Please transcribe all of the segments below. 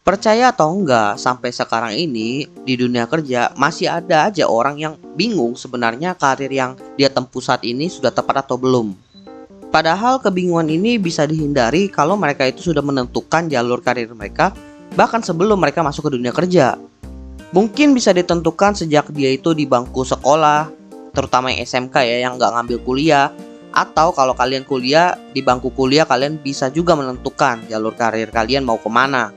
Percaya atau enggak, sampai sekarang ini di dunia kerja masih ada aja orang yang bingung sebenarnya karir yang dia tempuh saat ini sudah tepat atau belum. Padahal kebingungan ini bisa dihindari kalau mereka itu sudah menentukan jalur karir mereka bahkan sebelum mereka masuk ke dunia kerja. Mungkin bisa ditentukan sejak dia itu di bangku sekolah, terutama yang SMK ya, yang nggak ngambil kuliah. Atau kalau kalian kuliah, di bangku kuliah kalian bisa juga menentukan jalur karir kalian mau kemana.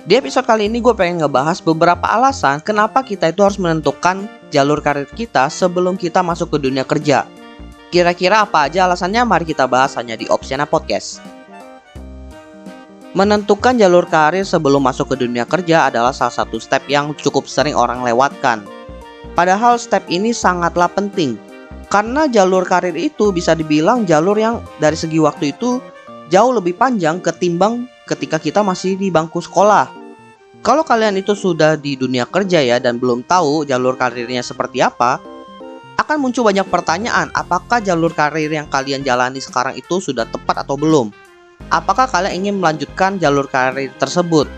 Di episode kali ini gue pengen ngebahas beberapa alasan kenapa kita itu harus menentukan jalur karir kita sebelum kita masuk ke dunia kerja. Kira-kira apa aja alasannya? Mari kita bahas hanya di Opsiana Podcast. Menentukan jalur karir sebelum masuk ke dunia kerja adalah salah satu step yang cukup sering orang lewatkan. Padahal step ini sangatlah penting, karena jalur karir itu bisa dibilang jalur yang dari segi waktu itu jauh lebih panjang ketimbang ketika kita masih di bangku sekolah. Kalau kalian itu sudah di dunia kerja ya dan belum tahu jalur karirnya seperti apa, akan muncul banyak pertanyaan, apakah jalur karir yang kalian jalani sekarang itu sudah tepat atau belum? Apakah kalian ingin melanjutkan jalur karir tersebut?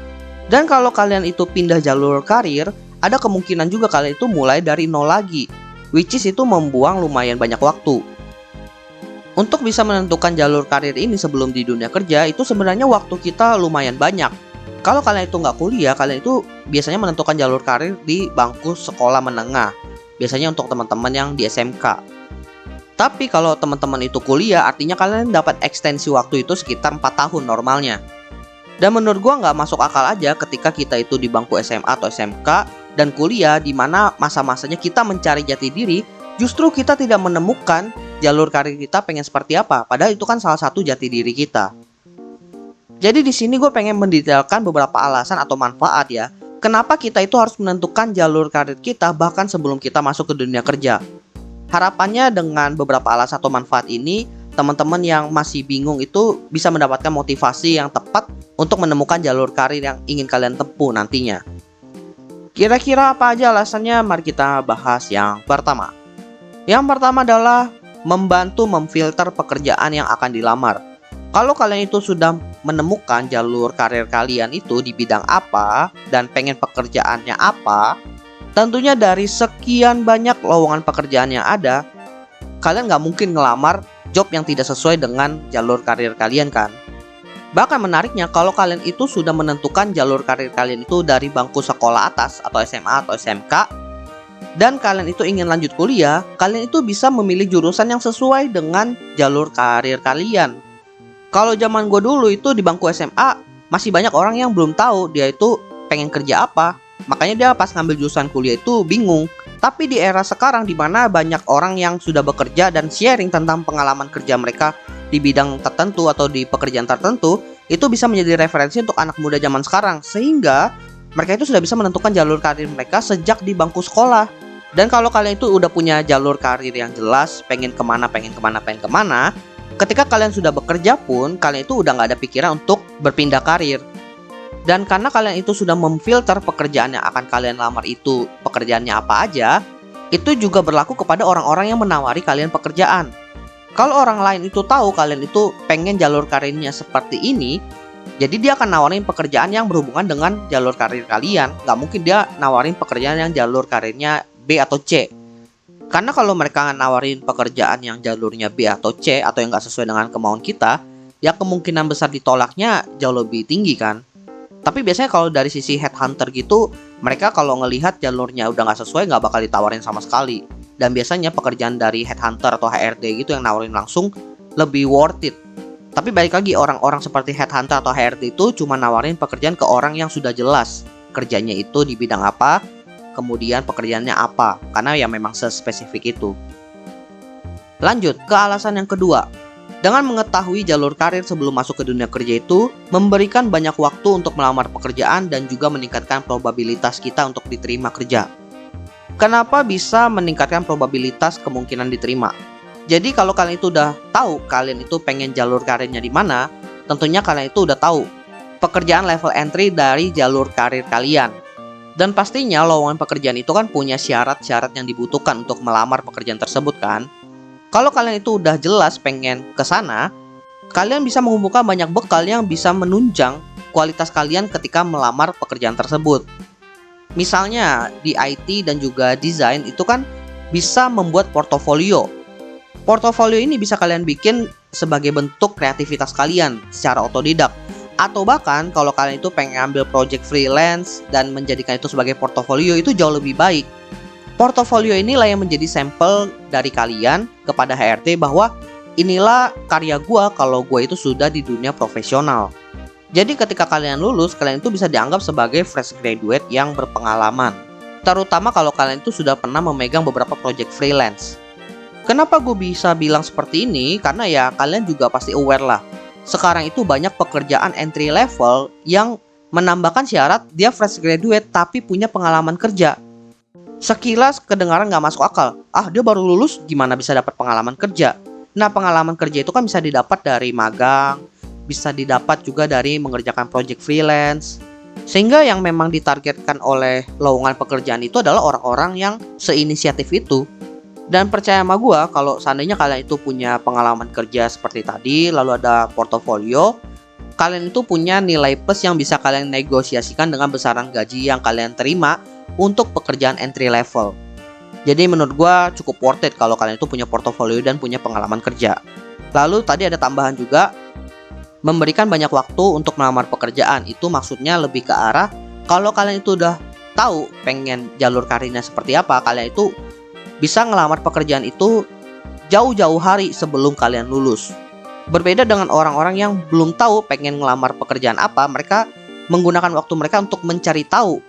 Dan kalau kalian itu pindah jalur karir, ada kemungkinan juga kalian itu mulai dari nol lagi, which is itu membuang lumayan banyak waktu. Untuk bisa menentukan jalur karir ini sebelum di dunia kerja, itu sebenarnya waktu kita lumayan banyak. Kalau kalian itu nggak kuliah, kalian itu biasanya menentukan jalur karir di bangku sekolah menengah. Biasanya untuk teman-teman yang di SMK. Tapi kalau teman-teman itu kuliah, artinya kalian dapat ekstensi waktu itu sekitar 4 tahun normalnya. Dan menurut gua nggak masuk akal aja ketika kita itu di bangku SMA atau SMK dan kuliah, di mana masa-masanya kita mencari jati diri, justru kita tidak menemukan jalur karir kita pengen seperti apa. Padahal itu kan salah satu jati diri kita. Jadi di sini gue pengen mendetailkan beberapa alasan atau manfaat ya, kenapa kita itu harus menentukan jalur karir kita bahkan sebelum kita masuk ke dunia kerja. Harapannya dengan beberapa alasan atau manfaat ini, teman-teman yang masih bingung itu bisa mendapatkan motivasi yang tepat untuk menemukan jalur karir yang ingin kalian tempuh nantinya. Kira-kira apa aja alasannya? Mari kita bahas yang pertama. Yang pertama adalah membantu memfilter pekerjaan yang akan dilamar. Kalau kalian itu sudah menemukan jalur karir kalian itu di bidang apa dan pengen pekerjaannya apa, tentunya dari sekian banyak lowongan pekerjaan yang ada, kalian nggak mungkin ngelamar job yang tidak sesuai dengan jalur karir kalian kan. Bahkan menariknya, kalau kalian itu sudah menentukan jalur karir kalian itu dari bangku sekolah atas atau SMA atau SMK, dan kalian itu ingin lanjut kuliah, kalian itu bisa memilih jurusan yang sesuai dengan jalur karir kalian. Kalau zaman gue dulu itu di bangku SMA, masih banyak orang yang belum tahu dia itu pengen kerja apa. Makanya dia pas ngambil jurusan kuliah itu bingung. Tapi di era sekarang di mana banyak orang yang sudah bekerja dan sharing tentang pengalaman kerja mereka di bidang tertentu atau di pekerjaan tertentu, itu bisa menjadi referensi untuk anak muda zaman sekarang. Sehingga mereka itu sudah bisa menentukan jalur karir mereka sejak di bangku sekolah. Dan kalau kalian itu udah punya jalur karir yang jelas, pengen kemana, ketika kalian sudah bekerja pun, kalian itu udah gak ada pikiran untuk berpindah karir. Dan karena kalian itu sudah memfilter pekerjaan yang akan kalian lamar itu pekerjaannya apa aja, itu juga berlaku kepada orang-orang yang menawari kalian pekerjaan. Kalau orang lain itu tahu kalian itu pengen jalur karirnya seperti ini, jadi dia akan nawarin pekerjaan yang berhubungan dengan jalur karir kalian. Gak mungkin dia nawarin pekerjaan yang jalur karirnya B atau C. Karena kalau mereka nawarin pekerjaan yang jalurnya B atau C atau yang gak sesuai dengan kemauan kita, ya kemungkinan besar ditolaknya jauh lebih tinggi kan. Tapi biasanya kalau dari sisi headhunter gitu, mereka kalau ngelihat jalurnya udah gak sesuai gak bakal ditawarin sama sekali. Dan biasanya pekerjaan dari headhunter atau HRD gitu yang nawarin langsung lebih worth it. Tapi balik lagi, orang-orang seperti headhunter atau HRD itu cuma nawarin pekerjaan ke orang yang sudah jelas kerjanya itu di bidang apa, kemudian pekerjaannya apa, karena ya memang sespesifik itu. Lanjut ke alasan yang kedua. Dengan mengetahui jalur karir sebelum masuk ke dunia kerja itu memberikan banyak waktu untuk melamar pekerjaan dan juga meningkatkan probabilitas kita untuk diterima kerja. Kenapa bisa meningkatkan probabilitas kemungkinan diterima? Jadi kalau kalian itu udah tahu kalian itu pengen jalur karirnya di mana, tentunya kalian itu udah tahu pekerjaan level entry dari jalur karir kalian. Dan pastinya lowongan pekerjaan itu kan punya syarat-syarat yang dibutuhkan untuk melamar pekerjaan tersebut kan. Kalau kalian itu udah jelas pengen ke sana, kalian bisa mengumpulkan banyak bekal yang bisa menunjang kualitas kalian ketika melamar pekerjaan tersebut. Misalnya di IT dan juga desain itu kan bisa membuat portofolio. Portofolio ini bisa kalian bikin sebagai bentuk kreativitas kalian secara otodidak. Atau bahkan kalau kalian itu pengen ambil project freelance dan menjadikan itu sebagai portofolio, itu jauh lebih baik. Portofolio inilah yang menjadi sampel dari kalian kepada HRD bahwa inilah karya gua kalau gua itu sudah di dunia profesional. Jadi ketika kalian lulus, kalian itu bisa dianggap sebagai fresh graduate yang berpengalaman. Terutama kalau kalian itu sudah pernah memegang beberapa project freelance. Kenapa gue bisa bilang seperti ini? Karena ya kalian juga pasti aware lah. Sekarang itu banyak pekerjaan entry level yang menambahkan syarat dia fresh graduate tapi punya pengalaman kerja. Sekilas kedengaran nggak masuk akal. Dia baru lulus gimana bisa dapat pengalaman kerja? Nah, pengalaman kerja itu kan bisa didapat dari magang, bisa didapat juga dari mengerjakan project freelance. Sehingga yang memang ditargetkan oleh lowongan pekerjaan itu adalah orang-orang yang seinisiatif itu. Dan percaya sama gue, kalau seandainya kalian itu punya pengalaman kerja seperti tadi, lalu ada portofolio, kalian itu punya nilai plus yang bisa kalian negosiasikan dengan besaran gaji yang kalian terima untuk pekerjaan entry level. Jadi menurut gue cukup worth it kalau kalian itu punya portofolio dan punya pengalaman kerja. Lalu tadi ada tambahan juga, memberikan banyak waktu untuk melamar pekerjaan. Itu maksudnya lebih ke arah kalau kalian itu udah tahu pengen jalur karirnya seperti apa, kalian itu bisa ngelamar pekerjaan itu jauh-jauh hari sebelum kalian lulus. Berbeda dengan orang-orang yang belum tahu pengen ngelamar pekerjaan apa, mereka menggunakan waktu mereka untuk mencari tahu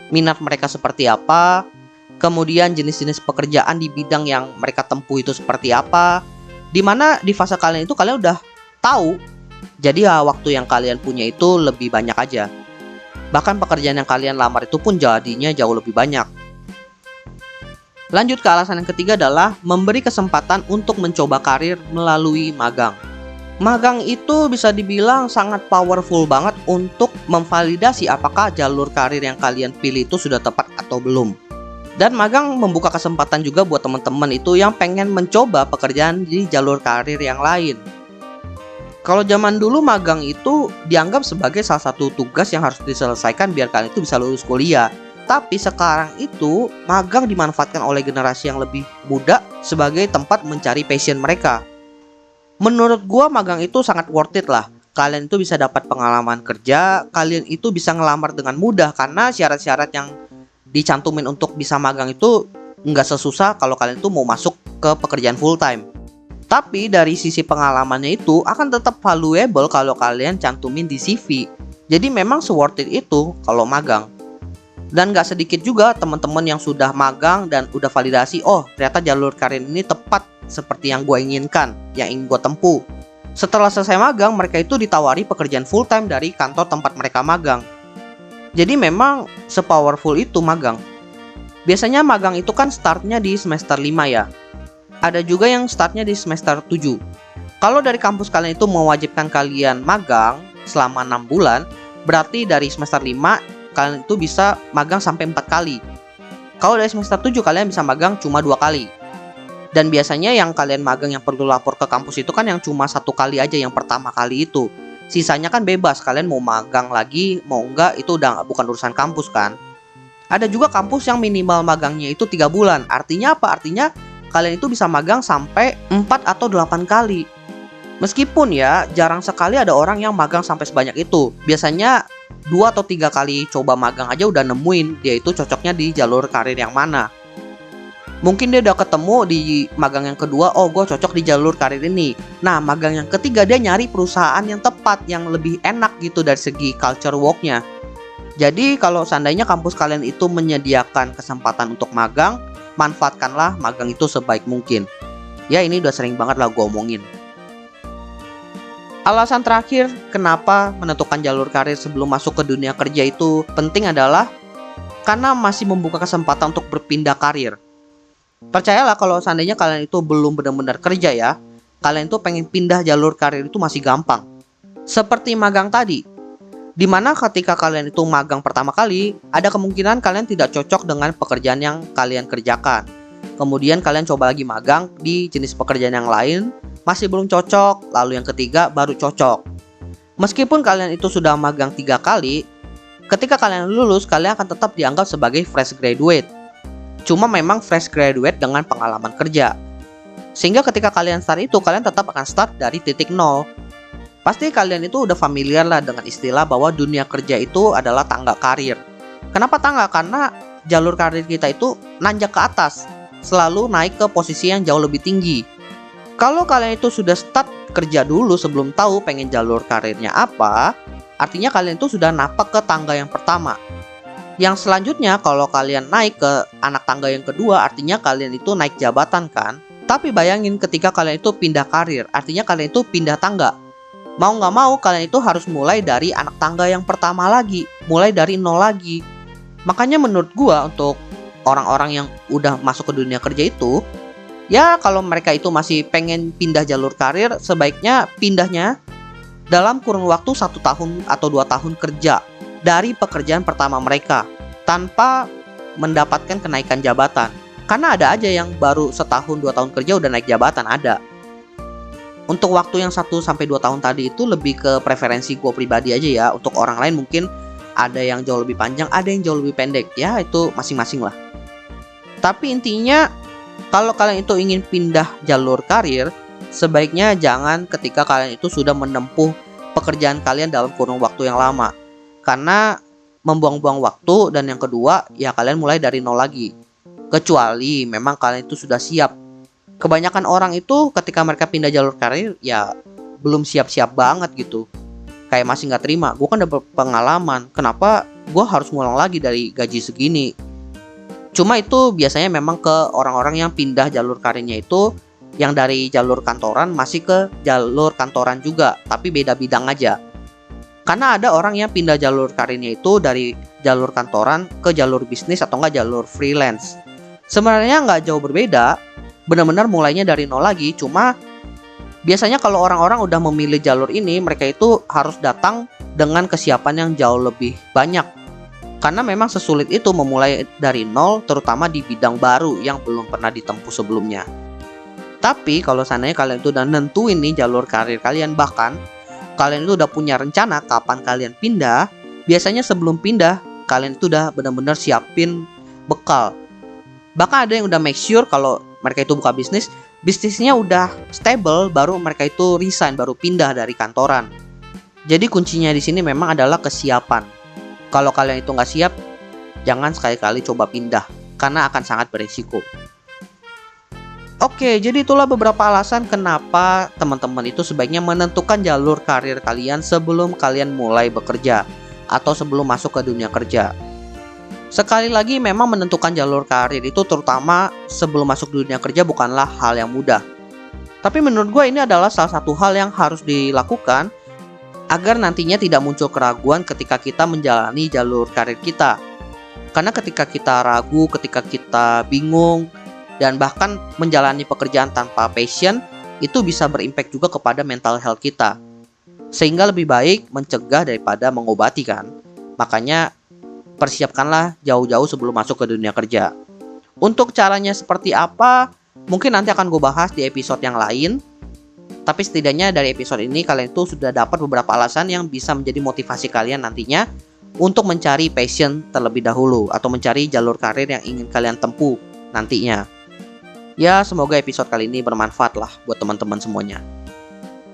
minat mereka seperti apa, kemudian jenis-jenis pekerjaan di bidang yang mereka tempuh itu seperti apa, dimana di fase kalian itu kalian udah tahu. Jadi ya waktu yang kalian punya itu lebih banyak aja. Bahkan pekerjaan yang kalian lamar itu pun jadinya jauh lebih banyak. Lanjut ke alasan yang ketiga adalah memberi kesempatan untuk mencoba karir melalui magang. Magang itu bisa dibilang sangat powerful banget untuk memvalidasi apakah jalur karir yang kalian pilih itu sudah tepat atau belum. Dan magang membuka kesempatan juga buat teman-teman itu yang pengen mencoba pekerjaan di jalur karir yang lain. Kalau zaman dulu magang itu dianggap sebagai salah satu tugas yang harus diselesaikan biar kalian itu bisa lulus kuliah. Tapi sekarang itu magang dimanfaatkan oleh generasi yang lebih muda sebagai tempat mencari passion mereka. Menurut gua magang itu sangat worth it lah. Kalian itu bisa dapat pengalaman kerja, kalian itu bisa ngelamar dengan mudah karena syarat-syarat yang dicantumin untuk bisa magang itu nggak sesusah kalau kalian itu mau masuk ke pekerjaan full time. Tapi dari sisi pengalamannya itu akan tetap valuable kalau kalian cantumin di CV. Jadi memang se-worth it itu kalau magang. Dan gak sedikit juga teman-teman yang sudah magang dan udah validasi, oh ternyata jalur karir ini tepat seperti yang gue inginkan, yang ingin gue tempuh. Setelah selesai magang, mereka itu ditawari pekerjaan full time dari kantor tempat mereka magang. Jadi memang se-powerful itu magang. Biasanya magang itu kan startnya di semester 5 ya. Ada juga yang startnya di semester 7. Kalau dari kampus kalian itu mewajibkan kalian magang selama 6 bulan, berarti dari semester 5 kalian itu bisa magang sampai 4 kali. Kalau dari semester 7 kalian bisa magang cuma 2 kali. Dan biasanya yang kalian magang yang perlu lapor ke kampus itu kan yang cuma 1 kali aja, yang pertama kali itu. Sisanya kan bebas, kalian mau magang lagi, mau enggak itu udah bukan urusan kampus kan. Ada juga kampus yang minimal magangnya itu 3 bulan. Artinya apa? Artinya kalian itu bisa magang sampai 4 atau 8 kali. Meskipun ya jarang sekali ada orang yang magang sampai sebanyak itu. Biasanya 2 atau 3 kali coba magang aja udah nemuin dia itu cocoknya di jalur karir yang mana. Mungkin dia udah ketemu di magang yang kedua, oh gue cocok di jalur karir ini. Nah magang yang ketiga dia nyari perusahaan yang tepat, yang lebih enak gitu dari segi culture worknya. Jadi kalau seandainya kampus kalian itu menyediakan kesempatan untuk magang, manfaatkanlah magang itu sebaik mungkin. Ya ini udah sering banget lah gue omongin. Alasan terakhir kenapa menentukan jalur karir sebelum masuk ke dunia kerja itu penting adalah karena masih membuka kesempatan untuk berpindah karir. Percayalah kalau seandainya kalian itu belum benar-benar kerja ya, kalian itu pengen pindah jalur karir itu masih gampang. Seperti magang tadi, dimana ketika kalian itu magang pertama kali, ada kemungkinan kalian tidak cocok dengan pekerjaan yang kalian kerjakan. Kemudian kalian coba lagi magang di jenis pekerjaan yang lain, masih belum cocok, lalu yang ketiga baru cocok. Meskipun kalian itu sudah magang 3 kali, ketika kalian lulus, kalian akan tetap dianggap sebagai fresh graduate. Cuma memang fresh graduate dengan pengalaman kerja. Sehingga ketika kalian start itu, kalian tetap akan start dari titik nol. Pasti kalian itu udah familiar lah dengan istilah bahwa dunia kerja itu adalah tangga karir. Kenapa tangga? Karena jalur karir kita itu nanjak ke atas, selalu naik ke posisi yang jauh lebih tinggi. Kalau kalian itu sudah start kerja dulu sebelum tahu pengen jalur karirnya apa, artinya kalian itu sudah napak ke tangga yang pertama. Yang selanjutnya kalau kalian naik ke anak tangga yang kedua, artinya kalian itu naik jabatan kan. Tapi bayangin ketika kalian itu pindah karir, artinya kalian itu pindah tangga. Mau nggak mau kalian itu harus mulai dari anak tangga yang pertama lagi, mulai dari nol lagi. Makanya menurut gua untuk orang-orang yang udah masuk ke dunia kerja itu, ya kalau mereka itu masih pengen pindah jalur karir, sebaiknya pindahnya dalam kurun waktu 1 tahun atau 2 tahun kerja dari pekerjaan pertama mereka tanpa mendapatkan kenaikan jabatan. Karena ada aja yang baru 1-2 tahun kerja udah naik jabatan, ada. Untuk waktu yang 1-2 tahun tadi itu lebih ke preferensi gue pribadi aja ya. Untuk orang lain mungkin ada yang jauh lebih panjang, ada yang jauh lebih pendek. Ya itu masing-masing lah. Tapi intinya kalau kalian itu ingin pindah jalur karir, sebaiknya jangan ketika kalian itu sudah menempuh pekerjaan kalian dalam kurun waktu yang lama. Karena membuang-buang waktu, dan yang kedua, ya kalian mulai dari nol lagi. Kecuali memang kalian itu sudah siap. Kebanyakan orang itu ketika mereka pindah jalur karir, ya belum siap-siap banget gitu. Kayak masih nggak terima, gue kan udah berpengalaman, kenapa gue harus ngulang lagi dari gaji segini? Cuma itu biasanya memang ke orang-orang yang pindah jalur karirnya itu yang dari jalur kantoran masih ke jalur kantoran juga, tapi beda bidang aja. Karena ada orang yang pindah jalur karirnya itu dari jalur kantoran ke jalur bisnis atau enggak jalur freelance. Sebenarnya nggak jauh berbeda, benar-benar mulainya dari nol lagi. Cuma biasanya kalau orang-orang udah memilih jalur ini, mereka itu harus datang dengan kesiapan yang jauh lebih banyak. Karena memang sesulit itu memulai dari nol, terutama di bidang baru yang belum pernah ditempuh sebelumnya. Tapi kalau seandainya kalian itu udah nentuin nih jalur karir kalian, bahkan kalian itu udah punya rencana kapan kalian pindah, biasanya sebelum pindah kalian itu udah benar-benar siapin bekal. Bahkan ada yang udah make sure kalau mereka itu buka bisnisnya udah stable, baru mereka itu resign, baru pindah dari kantoran. Jadi kuncinya di sini memang adalah kesiapan. Kalau kalian itu nggak siap, jangan sekali-kali coba pindah, karena akan sangat berisiko. Oke, jadi itulah beberapa alasan kenapa teman-teman itu sebaiknya menentukan jalur karir kalian sebelum kalian mulai bekerja atau sebelum masuk ke dunia kerja. Sekali lagi, memang menentukan jalur karir itu terutama sebelum masuk dunia kerja bukanlah hal yang mudah. Tapi menurut gue ini adalah salah satu hal yang harus dilakukan agar nantinya tidak muncul keraguan ketika kita menjalani jalur karir kita. Karena ketika kita ragu, ketika kita bingung, dan bahkan menjalani pekerjaan tanpa passion, itu bisa berimpact juga kepada mental health kita. Sehingga lebih baik mencegah daripada mengobati kan. Makanya persiapkanlah jauh-jauh sebelum masuk ke dunia kerja. Untuk caranya seperti apa, mungkin nanti akan gue bahas di episode yang lain. Tapi setidaknya dari episode ini kalian tuh sudah dapat beberapa alasan yang bisa menjadi motivasi kalian nantinya untuk mencari passion terlebih dahulu atau mencari jalur karir yang ingin kalian tempuh nantinya. Ya, semoga episode kali ini bermanfaat lah buat teman-teman semuanya.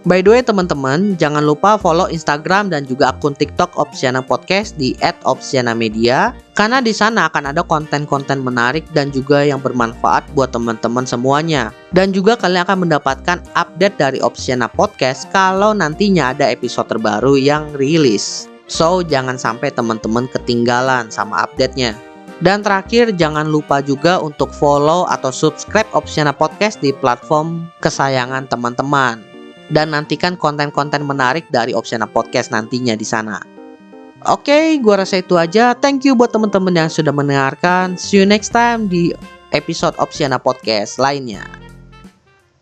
By the way teman-teman, jangan lupa follow Instagram dan juga akun TikTok Opsiana Podcast di @opsianamedia, karena di sana akan ada konten-konten menarik dan juga yang bermanfaat buat teman-teman semuanya. Dan juga kalian akan mendapatkan update dari Opsiana Podcast kalau nantinya ada episode terbaru yang rilis. So, jangan sampai teman-teman ketinggalan sama update-nya. Dan terakhir, jangan lupa juga untuk follow atau subscribe Opsiana Podcast di platform kesayangan teman-teman. Dan nantikan konten-konten menarik dari Opsiana Podcast nantinya di sana. Oke, gua rasa itu aja. Thank you buat teman-teman yang sudah mendengarkan. See you next time di episode Opsiana Podcast lainnya.